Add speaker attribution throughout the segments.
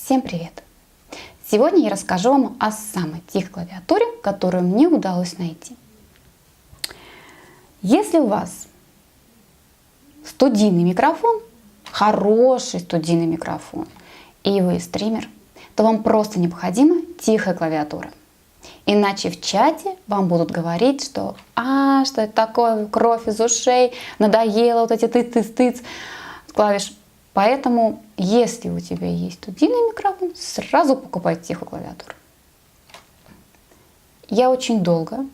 Speaker 1: Всем привет! Сегодня я расскажу вам о самой тихой клавиатуре, которую мне удалось найти. Если у вас студийный микрофон, хороший студийный микрофон, и вы стример, то вам просто необходима тихая клавиатура. Иначе в чате вам будут говорить, что что это такое, кровь из ушей, надоело вот эти тыц-тыц-тыц клавиш. Поэтому, если у тебя есть студийный микрофон, сразу покупай тихую клавиатуру. Я очень долго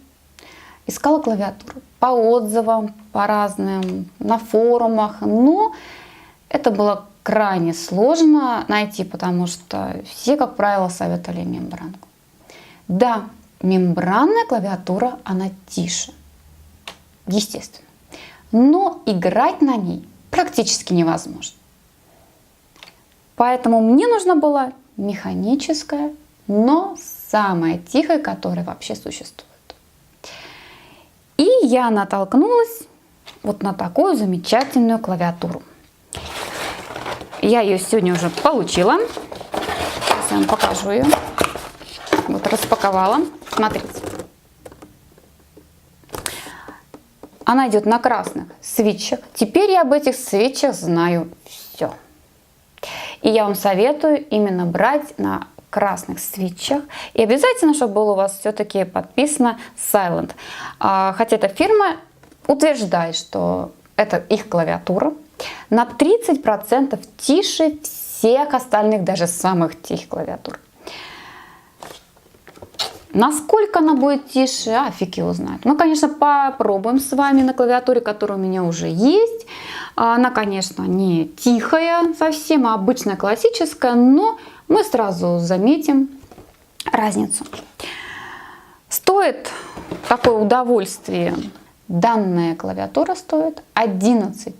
Speaker 1: искала клавиатуру по отзывам, по разным, на форумах, но это было крайне сложно найти, потому что все, как правило, советовали мембранку. Да, мембранная клавиатура, она тише, естественно, но играть на ней практически невозможно. Поэтому мне нужна была механическая, но самая тихая, которая вообще существует. И я натолкнулась вот на такую замечательную клавиатуру. Я ее сегодня уже получила. Сейчас я вам покажу ее. Вот распаковала. Смотрите. Она идет на красных свитчах. Теперь я об этих свитчах знаю все. И я вам советую именно брать на красных свитчах. И обязательно, чтобы было у вас все-таки подписано Silent. Хотя эта фирма утверждает, что это их клавиатура на 30% тише всех остальных, даже самых тихих клавиатур. Насколько она будет тише, фиг его знает. Мы, конечно, попробуем с вами на клавиатуре, которая у меня уже есть. Она, конечно, не тихая совсем, а обычная классическая, но мы сразу заметим разницу. Стоит такое удовольствие. Данная клавиатура стоит 11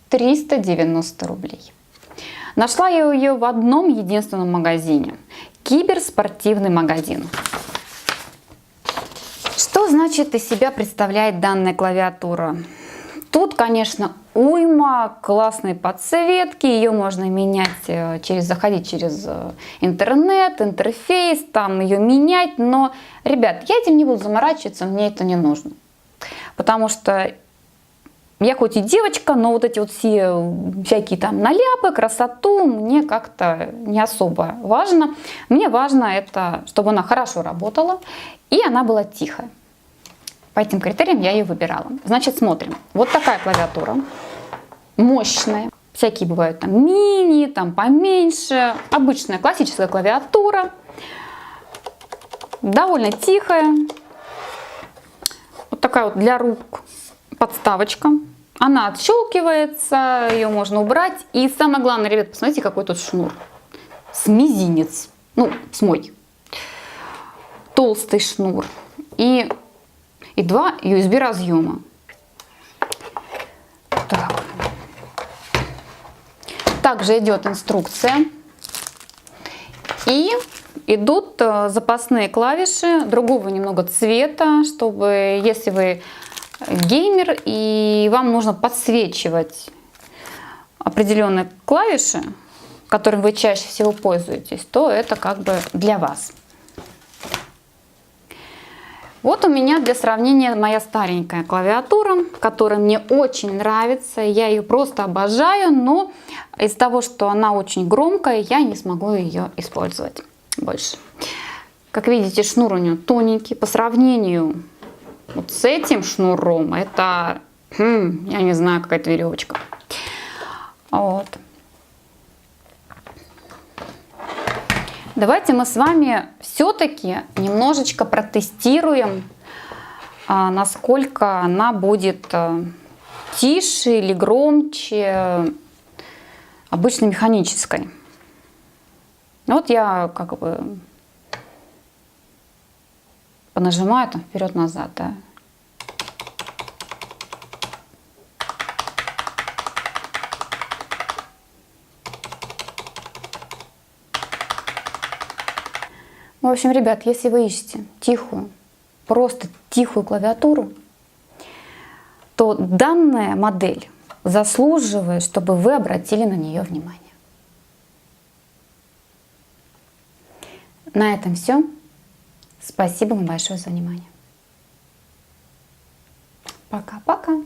Speaker 1: 390 рублей. Нашла я ее в одном единственном магазине. Киберспортивный магазин. Что значит из себя представляет данная клавиатура? Тут, конечно, уйма классной подсветки, ее можно менять, заходить через интернет, интерфейс, там ее менять, но, ребят, я этим не буду заморачиваться, мне это не нужно. Потому что я хоть и девочка, но вот эти вот все всякие там наляпы, красоту мне как-то не особо важно. Мне важно это, чтобы она хорошо работала и она была тихая. По этим критериям я ее выбирала. Значит, смотрим. Вот такая клавиатура. Мощная. Всякие бывают там мини, там поменьше. Обычная классическая клавиатура. Довольно тихая. Вот такая вот для рук подставочка. Она отщелкивается, ее можно убрать. И самое главное, ребят, посмотрите, какой тут шнур. С мизинец. Ну, с мой. Толстый шнур. И 2 USB разъема. Так. Также идет инструкция. И идут запасные клавиши другого немного цвета, чтобы, если вы геймер и вам нужно подсвечивать определенные клавиши, которым вы чаще всего пользуетесь, то это как бы для вас. Вот у меня для сравнения моя старенькая клавиатура, которая мне очень нравится. Я ее просто обожаю, но из-за того, что она очень громкая, я не смогу ее использовать больше. Как видите, шнур у нее тоненький. По сравнению вот с этим шнуром, это, я не знаю, какая-то веревочка. Вот. Давайте мы с вами все-таки немножечко протестируем, насколько она будет тише или громче обычной механической. Вот я как бы понажимаю там вперед-назад, да. В общем, ребят, если вы ищете тихую, просто тихую клавиатуру, то данная модель заслуживает, чтобы вы обратили на нее внимание. На этом все. Спасибо вам большое за внимание. Пока-пока.